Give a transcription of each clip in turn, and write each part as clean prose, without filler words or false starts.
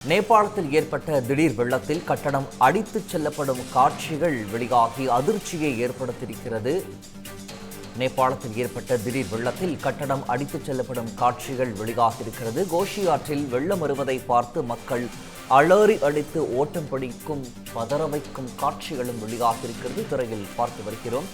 நேபாளத்தில் ஏற்பட்ட திடீர் வெள்ளத்தில் கட்டடம் அடித்துச் செல்லப்படும் காட்சிகள் வெளியாகி அதிர்ச்சியை ஏற்படுத்தியிருக்கிறது. நேபாளத்தில் ஏற்பட்ட திடீர் வெள்ளத்தில் கட்டடம் அடித்துச் செல்லப்படும் காட்சிகள் வெளியாகியிருக்கிறது. கோஷி ஆற்றில் வெள்ளம் வருவதை பார்த்து மக்கள் அலறி அடித்து ஓட்டம் பிடிக்கும் பதற வைக்கும் காட்சிகளும் வெளியாகியிருக்கிறது. திரையில் பார்த்து வருகிறோம்.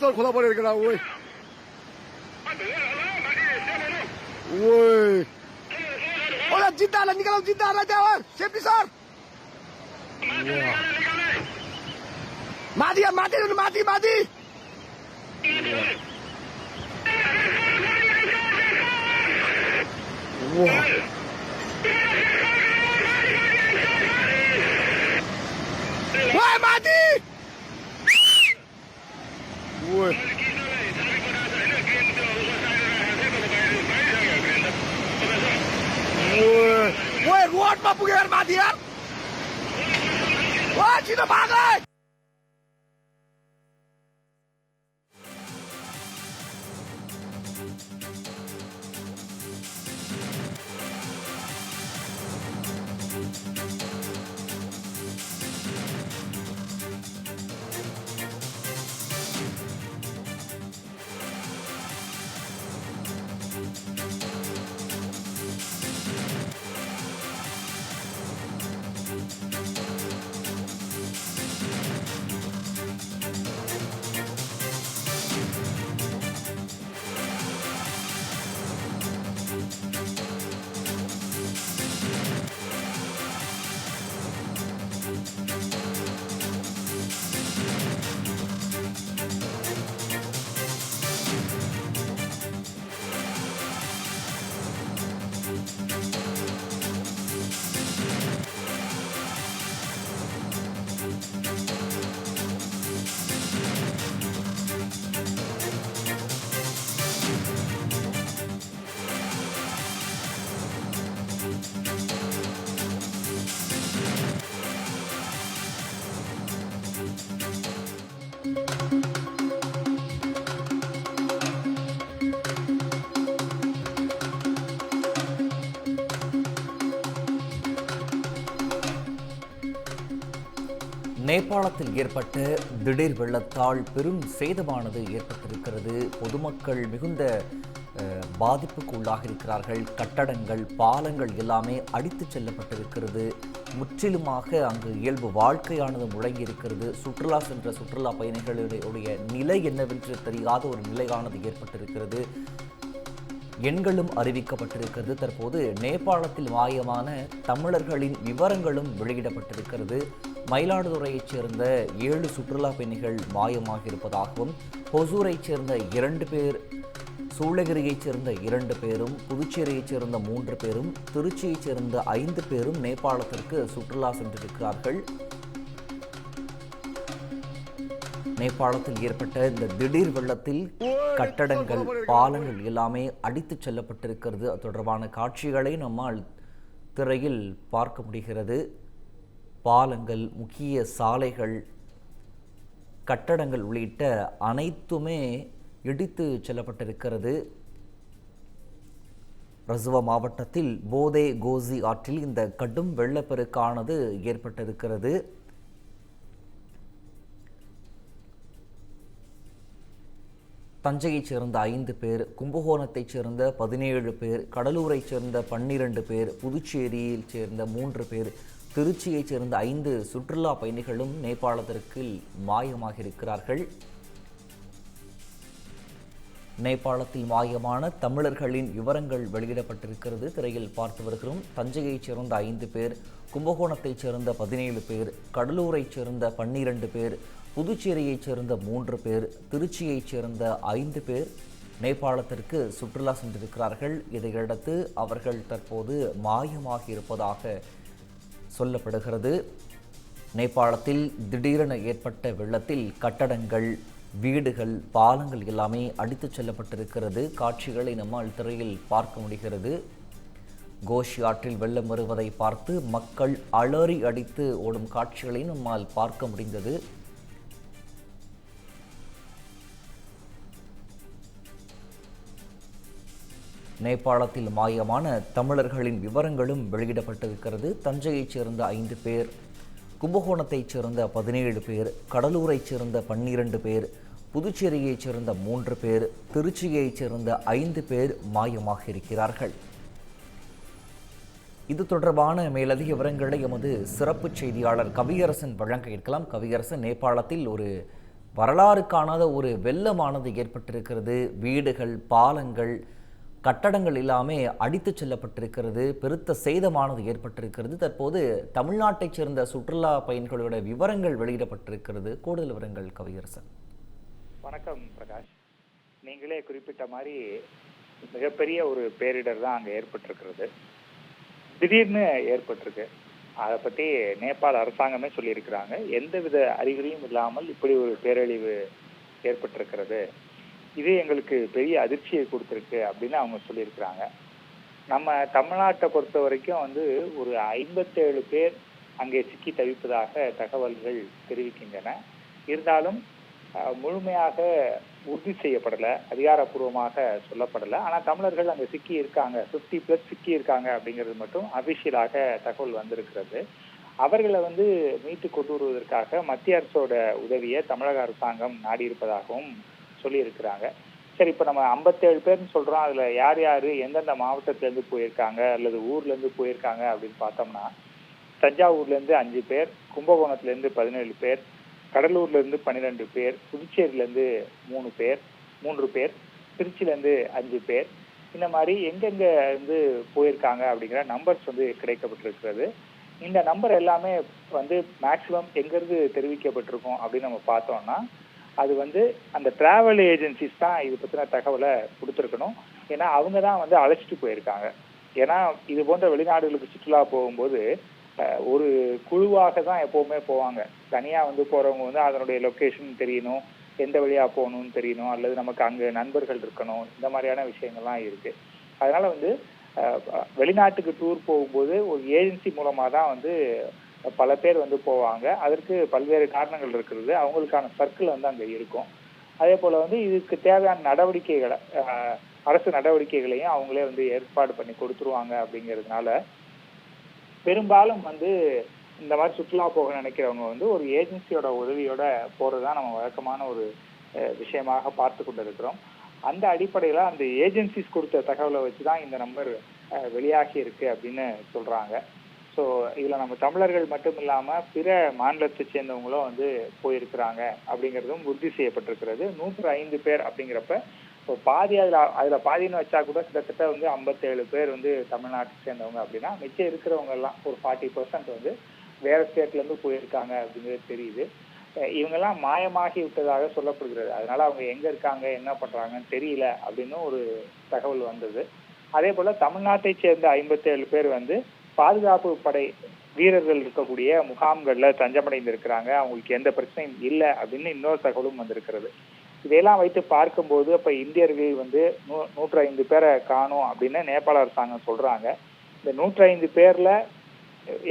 썰 골아버려 그라 오이 오이 오라 जिंदा ना निकलो जिंदा ना जाओ सेफ्टी सर मादी मादी मादी मादी ओए मादी ओए ओए रोड में पुगे यार मादी यार ओए सीधा भाग रहा है நேபாளத்தில் ஏற்பட்ட திடீர் வெள்ளத்தால் பெரும் சேதமானது ஏற்பட்டிருக்கிறது. பொதுமக்கள் மிகுந்த பாதிப்புக்கு உள்ளாக இருக்கிறார்கள். கட்டடங்கள், பாலங்கள் எல்லாமே அடித்துச் செல்லப்பட்டிருக்கிறது. முற்றிலுமாக அங்கு இயல்பு வாழ்க்கையானது முழங்கி இருக்கிறது. சுற்றுலா சென்ற சுற்றுலா பயணிகளுடைய நிலை என்னவென்று தெரியாத ஒரு நிலையானது ஏற்பட்டிருக்கிறது. எண்களும் அறிவிக்கப்பட்டிருக்கிறது. தற்போது நேபாளத்தில் மாயமான தமிழர்களின் விவரங்களும் வெளியிடப்பட்டிருக்கிறது. மயிலாடுதுறையைச் சேர்ந்த 7 சுற்றுலா பயணிகள் மாயமாக இருப்பதாகவும், ஹொசூரைச் சேர்ந்த 2 பேர், சூளகிரியைச் சேர்ந்த 2 பேரும், புதுச்சேரியைச் சேர்ந்த 3 பேரும், திருச்சியைச் சேர்ந்த 5 பேரும் நேபாளத்திற்கு சுற்றுலா சென்றிருக்கிறார்கள். நேபாளத்தில் ஏற்பட்ட இந்த திடீர் வெள்ளத்தில் கட்டடங்கள், பாலங்கள் எல்லாமே அடித்துச் செல்லப்பட்டிருக்கிறது. அது தொடர்பான காட்சிகளை நம்மால் திரையில் பார்க்க முடிகிறது. பாலங்கள், முக்கிய சாலைகள், கட்டடங்கள் உள்ளிட்ட அனைத்துமே இடித்து செல்லப்பட்டிருக்கிறது. ரசுவா மாவட்டத்தில் போதே கோசி ஆற்றில் இந்த கடும் வெள்ளப்பெருக்கானது ஏற்பட்டிருக்கிறது. தஞ்சையைச் சேர்ந்த 5 பேர், கும்பகோணத்தைச் சேர்ந்த 17 பேர், கடலூரைச் சேர்ந்த 12 பேர், புதுச்சேரியில் சேர்ந்த 3 பேர், திருச்சியைச் சேர்ந்த 5 சுற்றுலா பயணிகளும் நேபாளத்திற்கு மாயமாகியிருக்கிறார்கள். நேபாளத்தில் மாயமான தமிழர்களின் விவரங்கள் வெளியிடப்பட்டிருக்கிறது. திரையில் பார்த்து வருகிறோம். தஞ்சையைச் சேர்ந்த 5 பேர், கும்பகோணத்தைச் சேர்ந்த 17 பேர், கடலூரைச் சேர்ந்த 12 பேர், புதுச்சேரியைச் சேர்ந்த 3 பேர், திருச்சியைச் சேர்ந்த 5 பேர் நேபாளத்திற்கு சுற்றுலா சென்றிருக்கிறார்கள். இதையடுத்து அவர்கள் தற்போது மாயமாகி இருப்பதாக சொல்லப்படுகிறது. நேபாளத்தில் திடீரென ஏற்பட்ட வெள்ளத்தில் கட்டடங்கள், வீடுகள், பாலங்கள் எல்லாமே அடித்துச் செல்லப்பட்டிருக்கிறது. காட்சிகளை நம்மால் திரையில் பார்க்க முடிகிறது. கோஷி ஆற்றில் வெள்ளம் வருவதை பார்த்து மக்கள் அலறி அடித்து ஓடும் காட்சிகளை நம்மால் பார்க்க முடிந்தது. நேபாளத்தில் மாயமான தமிழர்களின் விவரங்களும் வெளியிடப்பட்டிருக்கிறது. தஞ்சையைச் சேர்ந்த 5 பேர், கும்பகோணத்தைச் சேர்ந்த 17 பேர், கடலூரைச் சேர்ந்த 12 பேர், புதுச்சேரியைச் சேர்ந்த 3 பேர், திருச்சியைச் சேர்ந்த 5 பேர் மாயமாக இருக்கிறார்கள். இது தொடர்பான மேலதிக விவரங்களை எமது சிறப்பு செய்தியாளர் கவியரசன் வழங்க இருக்கலாம். கவியரசன், நேபாளத்தில் ஒரு வரலாறு காணாத ஒரு வெள்ளமானது ஏற்பட்டிருக்கிறது. வீடுகள், பாலங்கள், கட்டடங்கள் எல்லாமே அடித்து செல்லப்பட்டிருக்கிறது. பெருத்த சேதமானது ஏற்பட்டிருக்கிறது. தற்போது தமிழ்நாட்டைச் சேர்ந்த சுற்றுலா பயணிகளோட விவரங்கள் வெளியிடப்பட்டிருக்கிறது. கூடுதல் விவரங்கள் கவியரசன். வணக்கம் பிரகாஷ். நீங்களே குறிப்பிட்ட மாதிரி மிகப்பெரிய ஒரு பேரிடர் தான் அங்கே ஏற்பட்டிருக்கிறது. திடீர்னு ஏற்பட்டிருக்கு. அதை பற்றி நேபாள அரசாங்கமே சொல்லியிருக்கிறாங்க. எந்தவித அறிகுறியும் இல்லாமல் இப்படி ஒரு பேரழிவு ஏற்பட்டிருக்கிறது, இது எங்களுக்கு பெரிய அதிர்ச்சியை கொடுத்துருக்கு அப்படின்னு அவங்க சொல்லியிருக்கிறாங்க. நம்ம தமிழ்நாட்டை பொறுத்த வரைக்கும் ஒரு 57 பேர் அங்கே சிக்கி தவிப்பதாக தகவல்கள் தெரிவிக்கின்றன. இருந்தாலும் முழுமையாக உறுதி செய்யப்படலை, அதிகாரப்பூர்வமாக சொல்லப்படலை. ஆனால் தமிழர்கள் அங்கே சிக்கி இருக்காங்க, 50+ சிக்கி இருக்காங்க அப்படிங்கிறது மட்டும் அபிஷியலாக தகவல் வந்திருக்கிறது. அவர்களை மீட்டு கொண்டு வருவதற்காக மத்திய அரசோட உதவியை தமிழக அரசாங்கம் நாடி இருப்பதாகவும் சொல்லியிருக்கிறாங்க. சரி, இப்போ நம்ம 57 பேர்னு சொல்கிறோம். அதில் யார் யார் எந்தெந்த மாவட்டத்திலேருந்து போயிருக்காங்க அல்லது ஊர்லேருந்து போயிருக்காங்க அப்படின்னு பார்த்தோம்னா, தஞ்சாவூர்லேருந்து 5 பேர், கும்பகோணத்துலேருந்து 17 பேர், கடலூர்லேருந்து 12 பேர், புதுச்சேரியிலேருந்து 3 பேர், திருச்சியிலேருந்து 5 பேர், இந்த மாதிரி எங்கெங்கே போயிருக்காங்க அப்படிங்கிற நம்பர்ஸ் கிடைக்கப்பட்டிருக்கிறது. இந்த நம்பர் எல்லாமே மேக்சிமம் எங்கேருந்து தெரிவிக்கப்பட்டிருக்கோம் அப்படின்னு நம்ம பார்த்தோம்னா, அது அந்த டிராவல் ஏஜென்சிஸ் தான் இது பற்றின தகவலை கொடுத்துருக்கணும். ஏன்னா அவங்க தான் அழைச்சிட்டு போயிருக்காங்க. ஏன்னா இது போன்ற வெளிநாடுகளுக்கு சுற்றுலா போகும்போது ஒரு குழுவாக தான் எப்போவுமே போவாங்க. தனியாக போகிறவங்க அதனுடைய லொக்கேஷன் தெரியணும், எந்த வழியாக போகணும்னு தெரியணும், அல்லது நமக்கு அங்கே நண்பர்கள் இருக்கணும், இந்த மாதிரியான விஷயங்கள்லாம் இருக்குது. அதனால் வெளிநாட்டுக்கு டூர் போகும்போது ஒரு ஏஜென்சி மூலமாக தான் பல பேர் போவாங்க. அதற்கு பல்வேறு காரணங்கள் இருக்கிறது. அவங்களுக்கான சர்க்கிள் அங்கே இருக்கும். அதே போல் இதுக்கு தேவையான நடவடிக்கைகளை, அரசு நடவடிக்கைகளையும் அவங்களே ஏற்பாடு பண்ணி கொடுத்துருவாங்க. அப்படிங்கிறதுனால பெரும்பாலும் இந்த மாதிரி சுற்றுலா போக நினைக்கிறவங்க ஒரு ஏஜென்சியோட உதவியோட போகிறது தான் நம்ம வழக்கமான ஒரு விஷயமாக பார்த்து கொண்டு இருக்கிறோம். அந்த அடிப்படையில் அந்த ஏஜென்சிஸ் கொடுத்த தகவலை வச்சு தான் இந்த நம்பர் வெளியாகி இருக்கு அப்படின்னு சொல்கிறாங்க. ஸோ இதில் நம்ம தமிழர்கள் மட்டும் இல்லாமல் பிற மாநிலத்தை சேர்ந்தவங்களும் போயிருக்கிறாங்க அப்படிங்கிறதும் உறுதி செய்யப்பட்டிருக்கிறது. 105 பேர் அப்படிங்கிறப்ப இப்போ பாதி அதில் பாதின்னு வச்சா கூட கிட்டத்தட்ட 57 பேர் தமிழ்நாட்டை சேர்ந்தவங்க அப்படின்னா, மிச்சம் இருக்கிறவங்க எல்லாம் ஒரு 40% வேறு ஸ்டேட்லேருந்து போயிருக்காங்க அப்படிங்கிறது தெரியுது. இவங்கெல்லாம் மாயமாகி விட்டதாக சொல்லப்படுகிறது. அதனால அவங்க எங்கே இருக்காங்க, என்ன பண்ணுறாங்கன்னு தெரியல அப்படின்னு ஒரு தகவல் வந்தது. அதே போல் தமிழ்நாட்டை சேர்ந்த 57 பேர் பாதுகாப்பு படை வீரர்கள் இருக்கக்கூடிய முகாம்களில் தஞ்சமடைந்திருக்கிறாங்க. அவங்களுக்கு எந்த பிரச்சனையும் இல்லை அப்படின்னு இன்னொரு தகவலும் வந்திருக்கிறது. இதையெல்லாம் வைத்து பார்க்கும்போது அப்போ இந்தியர்கள் 105 பேரை காணும் அப்படின்னு நேபாள அரசாங்கம் சொல்கிறாங்க. இந்த 105 பேர்ல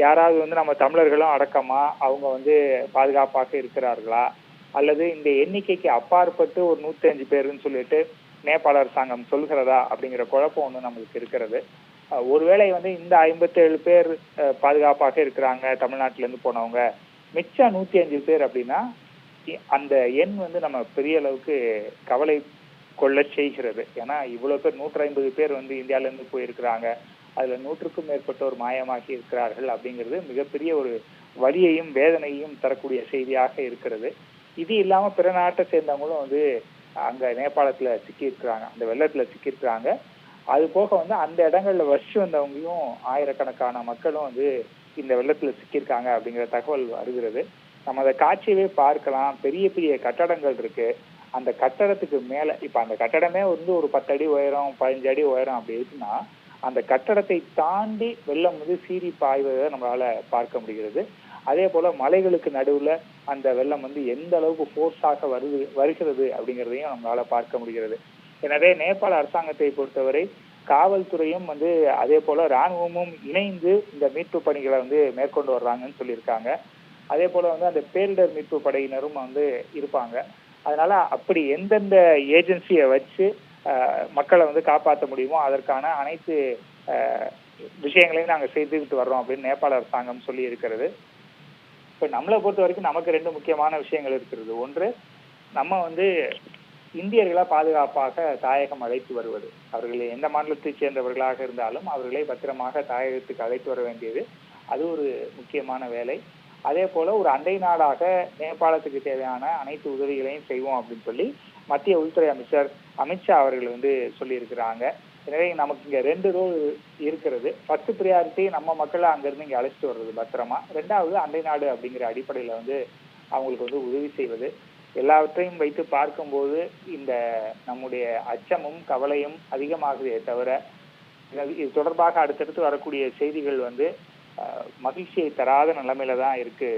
யாராவது வந்து நம்ம தமிழர்களும் அடக்கமா அவங்க வந்து பாதுகாப்பாக இருக்கிறார்களா, அல்லது இந்த எண்ணிக்கைக்கு அப்பாற்பட்டு ஒரு 105 பேருன்னு சொல்லிட்டு நேபாள அரசாங்கம் சொல்கிறதா அப்படிங்கிற குழப்பம் ஒன்று நம்மளுக்கு இருக்கிறது. ஒருவேளை வந்து இந்த 57 பேர் பாதுகாப்பாக இருக்கிறாங்க தமிழ்நாட்டில இருந்து போனவங்க, மிச்சம் 105 பேர் அப்படின்னா அந்த எண் வந்து நம்ம பெரிய அளவுக்கு கவலை கொள்ள செய்கிறது. ஏன்னா இவ்வளவு பேர் 150 பேர் வந்து இந்தியால இருந்து போயிருக்கிறாங்க, அதுல 100க்கும் மேற்பட்டோர் மாயமாகி இருக்கிறார்கள் அப்படிங்கிறது மிகப்பெரிய ஒரு வலியையும் வேதனையும் தரக்கூடிய செய்தியாக இருக்கிறது. இது இல்லாம பிற நாட்டை சேர்ந்தவங்களும் வந்து அங்க நேபாளத்துல சிக்கியிருக்கிறாங்க, அந்த வெள்ளத்துல சிக்கியிருக்கிறாங்க. அது போக வந்து அந்த இடங்கள்ல வசிச்சு வந்தவங்களையும் ஆயிரக்கணக்கான மக்களும் வந்து இந்த வெள்ளத்துல சிக்கியிருக்காங்க அப்படிங்கிற தகவல் வருகிறது. நம்ம அந்த காட்சியவே பார்க்கலாம். பெரிய பெரிய கட்டடங்கள் இருக்கு. அந்த கட்டடத்துக்கு மேல இப்ப அந்த கட்டடமே வந்து ஒரு 10 அடி உயரம் 15 அடி உயரம் அப்படி இருக்குன்னா, அந்த கட்டடத்தை தாண்டி வெள்ளம் வந்து சீறி பாய்வதை நம்மளால பார்க்க முடிகிறது. அதே போல மலைகளுக்கு நடுவுல அந்த வெள்ளம் வந்து எந்த அளவுக்கு ஃபோர்ஸாக வருகிறது அப்படிங்கிறதையும் நம்மளால பார்க்க முடிகிறது. எனவே நேபாள அரசாங்கத்தை பொறுத்தவரை காவல்துறையும் வந்து அதே போல ராணுவமும் இணைந்து இந்த மீட்பு பணிகளை வந்து மேற்கொண்டு வர்றாங்கன்னு சொல்லியிருக்காங்க. அதே போல வந்து அந்த பேரிடர் மீட்பு படையினரும் வந்து இருப்பாங்க. அதனால அப்படி எந்தெந்த ஏஜென்சியை வச்சு மக்களை வந்து காப்பாற்ற முடியுமோ அதற்கான அனைத்து விஷயங்களையும் நாங்கள் செய்துக்கிட்டு வர்றோம் அப்படின்னு நேபாள அரசாங்கம் சொல்லி இருக்கிறது. இப்போ நம்மளை பொறுத்த வரைக்கும் நமக்கு 2 முக்கியமான விஷயங்கள் இருக்கிறது. ஒன்று, நம்ம வந்து இந்தியர்களா பாதுகாப்பாக தாயகம் அழைத்து வருவது. அவர்கள் எந்த மாநிலத்தை சேர்ந்தவர்களாக இருந்தாலும் அவர்களை பத்திரமாக தாயகத்துக்கு அழைத்து வர வேண்டியது அது ஒரு முக்கியமான வேலை. அதே போல ஒரு அண்டை நாடாக நேபாளத்துக்கு தேவையான அனைத்து உதவிகளையும் செய்வோம் அப்படின்னு சொல்லி மத்திய உள்துறை அமைச்சர் அமித்ஷா அவர்கள் வந்து சொல்லியிருக்கிறாங்க. எனவே நமக்கு இங்க 2 ரோல் இருக்கிறது. ஃபர்ஸ்ட் ப்ரியாரிட்டி நம்ம மக்களை அங்கிருந்து இங்க அழைச்சிட்டு வர்றது பத்திரமா. 2வது அண்டை நாடு அப்படிங்கிற அடிப்படையில வந்து அவங்களுக்கு வந்து உதவி செய்வது. எல்லாவற்றையும் வைத்து பார்க்கும்போது இந்த நம்முடைய அச்சமும் கவலையும் அதிகமாகுதே தவிர இது தொடர்பாக அடுத்தடுத்து வரக்கூடிய செய்திகள் வந்து மகிழ்ச்சியை தராத நிலைமையில தான் இருக்கு.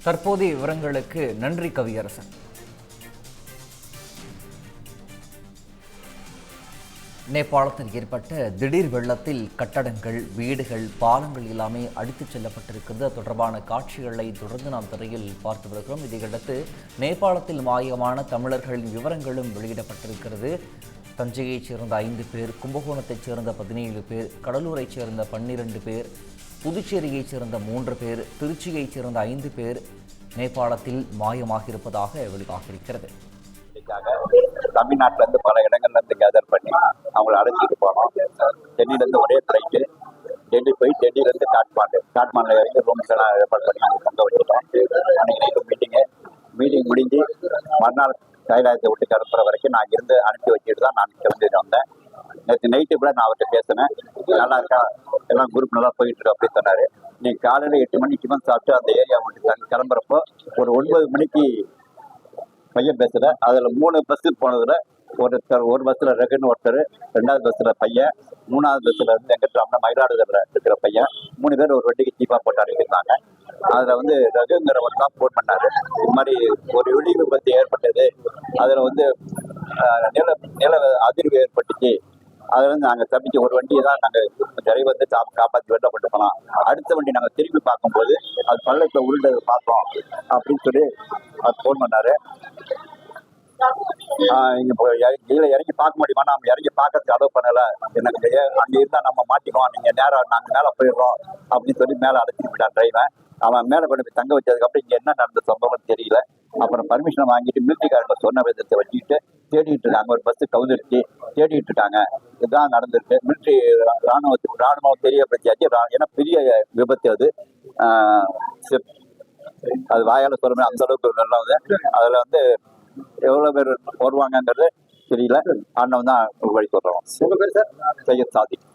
தற்போதைய விவரங்களுக்கு நன்றி கவியரசன். நேபாளத்தில் ஏற்பட்ட திடீர் வெள்ளத்தில் கட்டடங்கள், வீடுகள், பாலங்கள் எல்லாமே அடித்துச் செல்லப்பட்டிருக்கிறது. அது தொடர்பான காட்சிகளை தொடர்ந்து நாம் திரையில் பார்த்து வருகிறோம். இதையடுத்து நேபாளத்தில் மாயமான தமிழர்களின் விவரங்களும் வெளியிடப்பட்டிருக்கிறது. தஞ்சையைச் சேர்ந்த 5 பேர், கும்பகோணத்தைச் சேர்ந்த 17 பேர், கடலூரைச் சேர்ந்த 12 பேர், புதுச்சேரியைச் சேர்ந்த 3 பேர், திருச்சியைச் சேர்ந்த 5 பேர் நேபாளத்தில் மாயமாகியிருப்பதாக வெளியாகியிருக்கிறது. தமிழ்நாட்டில இருந்து பல இடங்கள்ல இருந்து கேதர் பண்ணி அவங்களை அழைச்சிட்டு போனோம். டெல்லியில இருந்து ஒரே ஃபிளைட்டு டெல்லி போய் டெல்லியில இருந்து காட்மாண்டுல இறங்கி ரூம்ஸ் எல்லாம் ஏற்பாடு பண்ணி அங்கே தங்க வச்சுட்டோம். அன்னைக்கு நைட்டு மீட்டிங் முடிஞ்சு மறுநாள் கைலாயத்தை விட்டு கிளம்புற வரைக்கும் நான் இருந்து அனுப்பி வச்சுட்டு தான் நான் கிளம்பி வந்தேன். நேற்று நைட்டு கூட நான் அவர்கிட்ட பேசினேன். நல்லா இருக்கா, எல்லாம் குரூப் நல்லா போயிட்டு இருக்கு அப்படின்னு சொன்னாரு. நீங்க காலையில 8 மணிக்கு வந்து சாப்பிட்டு அந்த ஏரியா விட்டு கிளம்புறப்போ ஒரு 9 மணிக்கு பையன் பேசுற. அதுல 3 பஸ் போனதுல ஒரு பஸ்ல ரகுன்னு ஒருத்தர், 2வது பஸ்ல பையன், 3வது பஸ்ல வந்து வெங்கட்ராமன் மயிலாடுதுறையில இருக்கிற பையன், 3 பேர் ஒரு வண்டிக்கு சீப்பா போட்டு அனுப்பியிருந்தாங்க. அதுல வந்து ரகுங்கிறவர் தான் போன் பண்ணாரு. இது மாதிரி ஒரு வெடி விபத்து ஏற்பட்டது, அதுல வந்து நில அதிர்வு ஏற்பட்டுச்சு, அதுல இருந்து நாங்க தப்பிச்சு ஒரு வண்டியை தான் நாங்க டிரைவர் வந்து காப்பாற்றி வெளில கொண்டு போனோம். அடுத்த வண்டி நாங்க திரும்பி பார்க்கும்போது அது பள்ளத்துல உருண்டதை பார்த்தோம் அப்படின்னு சொல்லி அது போன் பண்ணாரு. கீழே இறங்கி பார்க்க முடியுமா, நம்ம இறங்கி பார்க்கறதுக்கு அலோவ் பண்ணல, எனக்கு அங்க இருந்தா நம்ம மாட்டிக்குவோம், நீங்க நேரம் நாங்க மேல போயிடுறோம் அப்படின்னு சொல்லி மேல அழைச்சிட்டு போயிட்டான் டிரைவன். அவன் மேல கொண்டு போய் தங்க வச்சதுக்கு அப்புறம் இங்க என்ன நடந்த சம்பவம் தெரியல. அப்புறம் பர்மிஷன் வாங்கிட்டு மிலிட்டரிக்காரங்க சொன்ன விதத்தை வச்சுக்கிட்டு தேடிட்டு இருக்காங்க. ஒரு பஸ் கவுந்துருச்சு, தேடிட்டு இருக்காங்க. இதுதான் நடந்திருக்கு. மிலிட்டரி ராணுவம் தெரியப்படுத்தியாச்சு. ஏன்னா பெரிய விபத்து அது. அது வாயால சொல்ல அந்த அளவுக்கு நல்லா அதுல வந்து எவ்வளவு பேர் வருவாங்கன்றது தெரியல. அண்ணன் தான் வழி சொல்றோம். உங்க பேர் சார்? சையத் சாதிக்.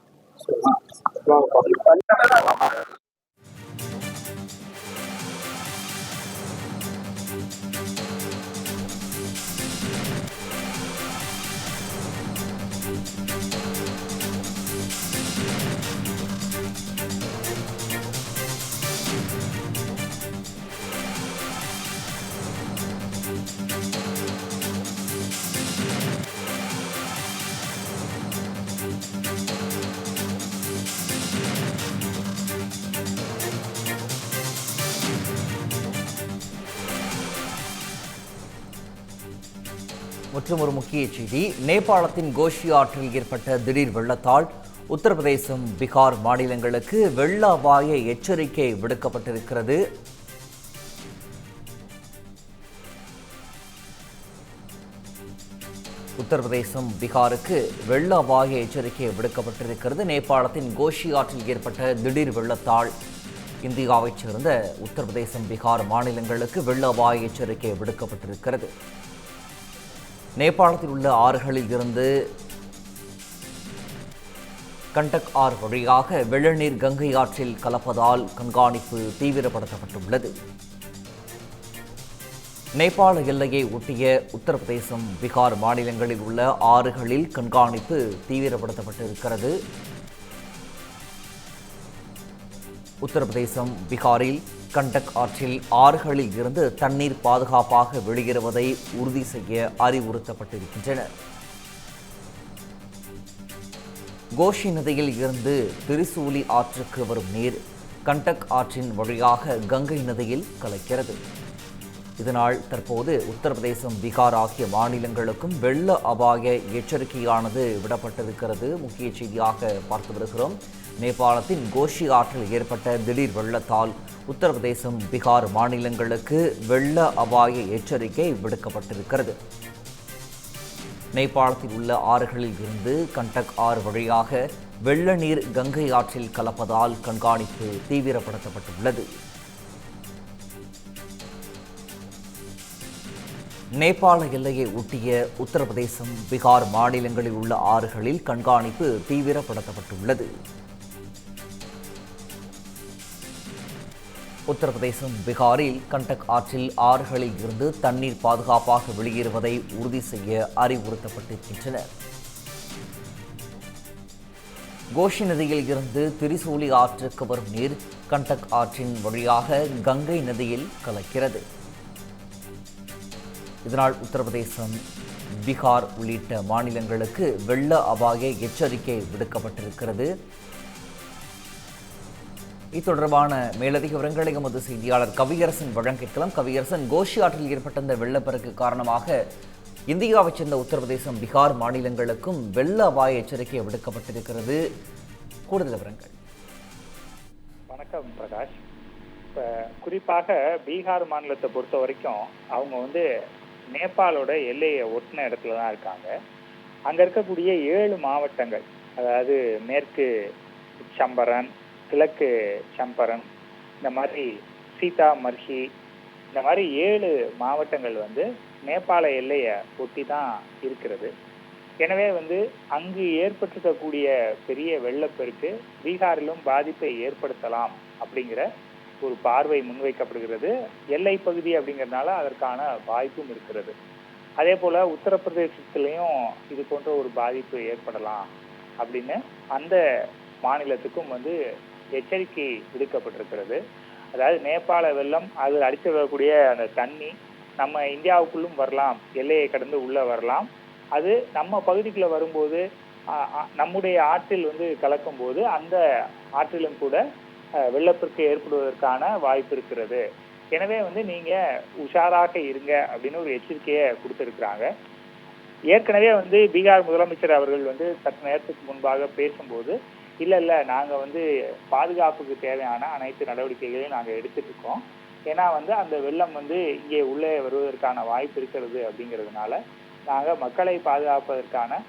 மற்றும் ஒரு முக்கிய செய்தி, நேபாளத்தின் கோஷி ஆற்றில் ஏற்பட்ட திடீர் வெள்ளத்தால் உத்தரப்பிரதேசம், பீகார் மாநிலங்களுக்கு வெள்ள அபாய எச்சரிக்கை விடுக்கப்பட்டிருக்கிறது. உத்தரப்பிரதேசம், பீகாருக்கு வெள்ள அபாய எச்சரிக்கை விடுக்கப்பட்டிருக்கிறது. நேபாளத்தின் கோஷி ஆற்றில் ஏற்பட்ட திடீர் வெள்ளத்தால் இந்தியாவைச் சேர்ந்த உத்தரப்பிரதேசம், பீகார் மாநிலங்களுக்கு வெள்ள அபாய எச்சரிக்கை விடுக்கப்பட்டிருக்கிறது. நேபாளத்தில் உள்ள ஆறுகளில் இருந்து கண்டக் ஆறு வழியாக வெள்ளநீர் கங்கை ஆற்றில் கலப்பதால் கண்காணிப்பு தீவிரப்படுத்தப்பட்டுள்ளது. நேபாள எல்லையை ஒட்டிய உத்தரப்பிரதேசம், பீகார் மாநிலங்களில் உள்ள ஆறுகளில் கண்காணிப்பு தீவிரப்படுத்தப்பட்டிருக்கிறது. உத்தரப்பிரதேசம், பீகாரில் கண்டக் ஆற்றில் ஆறுகளில் இருந்து தண்ணீர் பாதுகாப்பாக வெளியேறுவதை உறுதி செய்ய அறிவுறுத்தப்பட்டிருக்கின்றன. கோஷி நதியில் இருந்து திரிசூலி ஆற்றுக்கு வரும் நீர் கண்டக் ஆற்றின் வழியாக கங்கை நதியில் கலக்கிறது. இதனால் தற்போது உத்தரப்பிரதேசம், பீகார் ஆகிய மாநிலங்களுக்கும் வெள்ள அபாய எச்சரிக்கையானது விடப்பட்டிருக்கிறது. முக்கிய செய்தியாக பார்த்து வருகிறோம். நேபாளத்தின் கோஷி ஆற்றில் ஏற்பட்ட திடீர் வெள்ளத்தால் உத்தரப்பிரதேசம், பீகார் மாநிலங்களுக்கு வெள்ள அபாய எச்சரிக்கை விடுக்கப்பட்டிருக்கிறது. நேபாளத்தில் உள்ள ஆறுகளில் இருந்து கண்டக் ஆறு வழியாக வெள்ள நீர் கங்கை ஆற்றில் கலப்பதால் கண்காணிப்பு தீவிரப்படுத்தப்பட்டுள்ளது. நேபாள எல்லையை ஒட்டிய உத்தரப்பிரதேசம், பீகார் மாநிலங்களில் உள்ள ஆறுகளில் கண்காணிப்பு தீவிரப்படுத்தப்பட்டுள்ளது. உத்தரப்பிரதேசம், பீகாரில் கண்டக் ஆற்றில் ஆறுகளில் இருந்து தண்ணீர் பாதுகாப்பாக வெளியேறுவதை உறுதி செய்ய அறிவுறுத்தப்பட்டிருக்கின்றன. கோஷி நதியில் இருந்து திரிசூலி ஆற்றுக்கு வரும் நீர் கண்டக் ஆற்றின் வழியாக கங்கை நதியில் கலக்கிறது. இதனால் உத்தரப்பிரதேசம், பீகார் உள்ளிட்ட மாநிலங்களுக்கு வெள்ள அபாய எச்சரிக்கை விடுக்கப்பட்டிருக்கிறது. இது தொடர்பான மேலதிக விவரங்களை எமது செய்தியாளர் கவியரசன் வழங்கிக்கலாம். கவியரசன், கோஷி ஆற்றில் ஏற்பட்ட இந்த வெள்ளப்பெருக்கு காரணமாக இந்தியாவைச் சேர்ந்த உத்தரப்பிரதேசம், பீகார் மாநிலங்களுக்கும் வெள்ள அபாய எச்சரிக்கை விடுக்கப்பட்டிருக்கிறது. கூடுதல் விவரங்கள். வணக்கம் பிரகாஷ். இப்போ குறிப்பாக பீகார் மாநிலத்தை பொறுத்த வரைக்கும் அவங்க வந்து நேபாளோட எல்லையை ஒட்டின இடத்துல தான் இருக்காங்க. அங்கே இருக்கக்கூடிய 7 மாவட்டங்கள், அதாவது மேற்கு சம்பரன், கிழக்கு சம்பரன், இந்த மாதிரி சீதாமர்ஹி, இந்த மாதிரி 7 மாவட்டங்கள் வந்து நேபாள எல்லையை ஒட்டி தான் இருக்கிறது. எனவே வந்து அங்கு ஏற்பட்டிருக்கக்கூடிய பெரிய வெள்ளப்பெருக்கு பீகாரிலும் பாதிப்பை ஏற்படுத்தலாம் அப்படிங்கிற ஒரு பார்வை முன்வைக்கப்படுகிறது. எல்லை பகுதி அப்படிங்கிறதுனால அதற்கான வாய்ப்பும் இருக்கிறது. அதே போல உத்தரப்பிரதேசத்திலையும் இது போன்ற ஒரு பாதிப்பு ஏற்படலாம் அப்படின்னு அந்த மாநிலத்துக்கும் வந்து எச்சரிக்கை விடுக்கப்பட்டிருக்கிறது. அதாவது நேபாள வெள்ளம் அது அடித்து வரக்கூடிய அந்த தண்ணி நம்ம இந்தியாவுக்குள்ளும் வரலாம், எல்லையை கடந்து உள்ள வரலாம். அது நம்ம பகுதிக்குள்ள வரும்போது நம்முடைய ஆற்றில் வந்து கலக்கும் போது அந்த ஆற்றிலும் கூட வெள்ளப்பெருக்கு ஏற்படுவதற்கான வாய்ப்பு இருக்கிறது. எனவே வந்து நீங்க உஷாராக இருங்க அப்படின்னு ஒரு எச்சரிக்கையை கொடுத்திருக்கிறாங்க. ஏற்கனவே வந்து பீகார் முதலமைச்சர் அவர்கள் வந்து சற்று நேரத்துக்கு முன்பாக பேசும்போது இல்ல நாங்க வந்து பாதுகாப்புக்கு தேவையான அனைத்து நடவடிக்கைகளையும் நாங்க எடுத்துட்டு இருக்கோம். ஏன்னா வந்து அந்த வெள்ளம் வந்து இங்கே உள்ளே வருவதற்கான வாய்ப்பு இருக்கிறது அப்படிங்கிறதுனால நாங்க மக்களை பாதுகாப்பதற்கான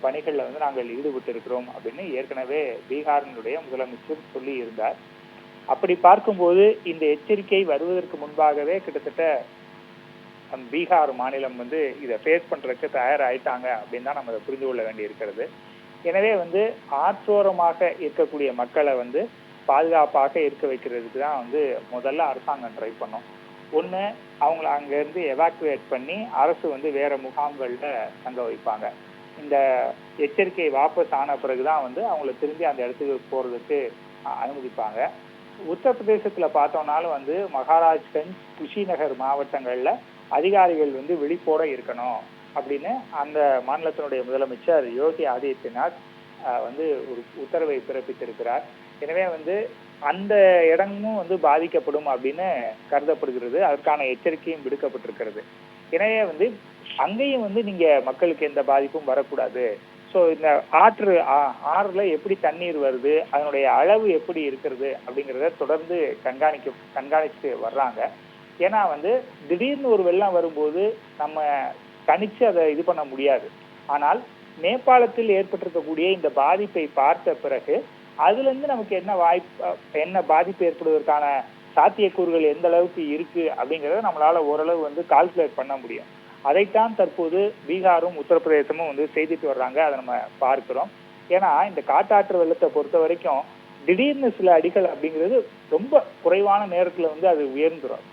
பணிகளில் வந்து நாங்கள் ஈடுபட்டு இருக்கிறோம் அப்படின்னு ஏற்கனவே பீகாரினுடைய முதலமைச்சர் சொல்லி இருந்தார். அப்படி பார்க்கும்போது இந்த எச்சரிக்கை வருவதற்கு முன்பாகவே கிட்டத்தட்ட பீகார் மாநிலம் வந்து இதை ஃபேஸ் பண்றதுக்கு தயாராயிட்டாங்க அப்படின்னு தான் நம்ம அதை புரிந்து கொள்ள வேண்டி இருக்கிறது. எனவே வந்து ஆற்றோரமாக இருக்கக்கூடிய மக்களை வந்து பாதுகாப்பாக இருக்க வைக்கிறதுக்கு தான் வந்து முதல்ல அரசாங்கம் ட்ரை பண்ணும். ஒன்று, அவங்கள அங்கேருந்து எவாக்குவேட் பண்ணி அரசு வந்து வேற முகாம்களில் தங்க வைப்பாங்க. இந்த எச்சரிக்கை வாபஸ் ஆன பிறகுதான் வந்து அவங்கள திரும்பி அந்த இடத்துக்கு போகிறதுக்கு அனுமதிப்பாங்க. உத்தரப்பிரதேசத்தில் பார்த்தோம்னாலும் வந்து மகாராஜ்கஞ்ச், குஷிநகர் மாவட்டங்களில் அதிகாரிகள் வந்து விழிப்போட இருக்கணும் அப்படின்னு அந்த மாநிலத்தினுடைய முதலமைச்சர் யோகி ஆதித்யநாத் வந்து ஒரு உத்தரவை பிறப்பித்திருக்கிறார். எனவே வந்து அந்த இடமும் வந்து பாதிக்கப்படும் அப்படின்னு கருதப்படுகிறது. அதற்கான எச்சரிக்கையும் விடுக்கப்பட்டிருக்கிறது. எனவே வந்து அங்கேயும் வந்து நீங்க மக்களுக்கு எந்த பாதிப்பும் வரக்கூடாது. ஸோ இந்த ஆறுல எப்படி தண்ணீர் வருது, அதனுடைய அளவு எப்படி இருக்கிறது அப்படிங்கிறத தொடர்ந்து கண்காணிச்சுட்டு வர்றாங்க. ஏன்னா வந்து திடீர்னு ஒரு வெள்ளம் வரும்போது நம்ம கணிச்சு அதை இது பண்ண முடியாது. ஆனால் நேபாளத்தில் ஏற்பட்டிருக்கக்கூடிய இந்த பாதிப்பை பார்த்த பிறகு அதுல இருந்து நமக்கு என்ன பாதிப்பு ஏற்படுவதற்கான சாத்தியக்கூறுகள் எந்த அளவுக்கு இருக்கு அப்படிங்கறத நம்மளால ஓரளவு வந்து கால்குலேட் பண்ண முடியும். அதைத்தான் தற்போது பீகாரும் உத்தரப்பிரதேசமும் வந்து செய்துட்டு வர்றாங்க. அதை நம்ம பார்க்கிறோம். ஏன்னா இந்த காட்டாற்று வெள்ளத்தை பொறுத்த வரைக்கும் திடீர்னு சில அடிகள் அப்படிங்கிறது ரொம்ப குறைவான நேரத்துல வந்து அது உயர்ந்துடும்.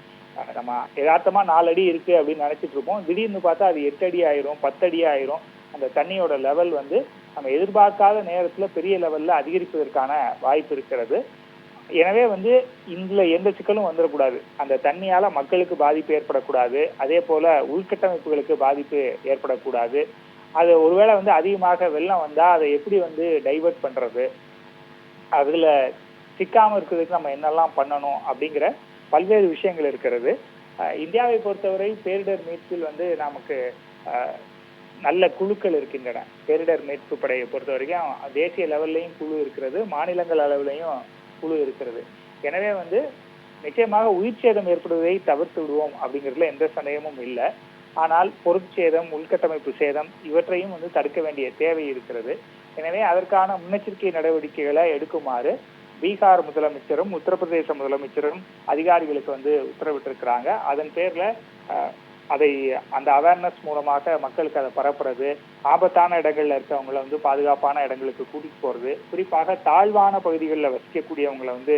நம்ம யதார்த்தமா 4 அடி இருக்கு அப்படின்னு நினைச்சிட்டு இருப்போம். திடீர்னு பார்த்தா அது 8 அடி ஆயிரும், 10 அடி ஆயிரும். அந்த தண்ணியோட லெவல் வந்து நம்ம எதிர்பார்க்காத நேரத்துல பெரிய லெவல்ல அதிகரிப்பதற்கான வாய்ப்பு இருக்கிறது. எனவே வந்து இதுல எந்த சிக்கலும் வந்துடக்கூடாது. அந்த தண்ணியால மக்களுக்கு பாதிப்பு ஏற்படக்கூடாது. அதே போல உள்கட்டமைப்புகளுக்கு பாதிப்பு ஏற்படக்கூடாது. அது ஒருவேளை வந்து அதிகமாக வெள்ளம் வந்தா அதை எப்படி வந்து டைவர்ட் பண்றது, அதுல சிக்காம இருக்கிறதுக்கு நம்ம என்னெல்லாம் பண்ணணும் அப்படிங்கிற பல்வேறு விஷயங்கள் இருக்கிறது. இந்தியாவை பொறுத்தவரை பேரிடர் மீட்பில் வந்து நமக்கு நல்ல குழுக்கள் இருக்கின்றன. பேரிடர் மீட்பு படையை பொறுத்த வரைக்கும் தேசிய லெவல்லையும் குழு இருக்கிறது, மாநிலங்கள் அளவுலையும் குழு இருக்கிறது. எனவே வந்து நிச்சயமாக உயிர் சேதம் ஏற்படுவதை தவிர்த்து விடுவோம் அப்படிங்கிறதுல எந்த சந்தேகமும் இல்லை. ஆனால் பொருட்சேதம், உள்கட்டமைப்பு சேதம் இவற்றையும் வந்து தடுக்க வேண்டிய தேவை இருக்கிறது. எனவே அதற்கான முன்னெச்சரிக்கை நடவடிக்கைகளை எடுக்குமாறு பீகார் முதலமைச்சரும் உத்தரப்பிரதேச முதலமைச்சரும் அதிகாரிகளுக்கு வந்து உத்தரவிட்டிருக்கிறாங்க. அதன் பேர்ல அந்த அவேர்னஸ் மூலமாக மக்களுக்கு அதை பரப்புறது, ஆபத்தான இடங்கள்ல இருக்கவங்களை வந்து பாதுகாப்பான இடங்களுக்கு கூட்டிட்டு போறது, குறிப்பாக தாழ்வான பகுதிகளில் வசிக்கக்கூடியவங்களை வந்து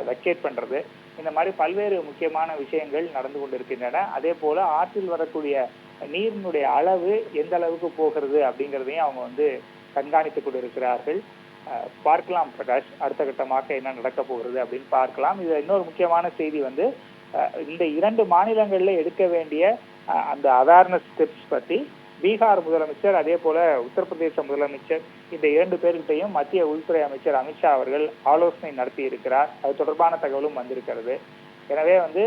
வெக்கேட் பண்றது, இந்த மாதிரி பல்வேறு முக்கியமான விஷயங்கள் நடந்து கொண்டிருக்கின்றன. அதே போல ஆற்றில் வரக்கூடிய நீரினுடைய அளவு எந்த அளவுக்கு போகிறது அப்படிங்கிறதையும் அவங்க வந்து கண்காணித்துக் கொண்டிருக்கிறார்கள். பார்க்கலாம் பிரகாஷ், அடுத்த கட்டமாக என்ன நடக்க போகிறது அப்படின்னு பார்க்கலாம். இது இன்னொரு முக்கியமான செய்தி வந்து இந்த 2 மாநிலங்கள்ல எடுக்க வேண்டிய அந்த அவேர்னஸ் ஸ்டெப்ஸ் பத்தி பீகார் முதலமைச்சர் அதே போல உத்தரப்பிரதேச முதலமைச்சர் இந்த 2 பேர்கிட்டையும் மத்திய உள்துறை அமைச்சர் அமித்ஷா அவர்கள் ஆலோசனை நடத்தி இருக்கிறார். அது தொடர்பான தகவலும் வந்திருக்கிறது. எனவே வந்து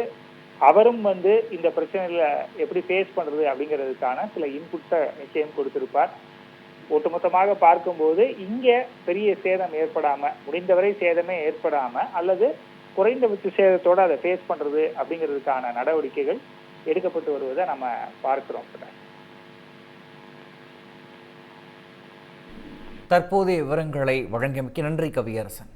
அவரும் வந்து இந்த பிரச்சனையில எப்படி ஃபேஸ் பண்றது அப்படிங்கிறதுக்கான சில இன்புட்ஸை நிச்சயம் கொடுத்திருப்பார். ஒட்டுமொத்தமாக பார்க்கும்போது இங்க பெரிய சேதம் ஏற்படாம, முடிந்தவரை சேதமே ஏற்படாம அல்லது குறைந்தபட்ச சேதத்தோட அதை ஃபேஸ் பண்றது அப்படிங்கிறதுக்கான நடவடிக்கைகள் எடுக்கப்பட்டு வருவதை நம்ம பார்க்கிறோம். தற்போதைய விவரங்களை வழங்கியமைக்கு நன்றி கவியரசன்.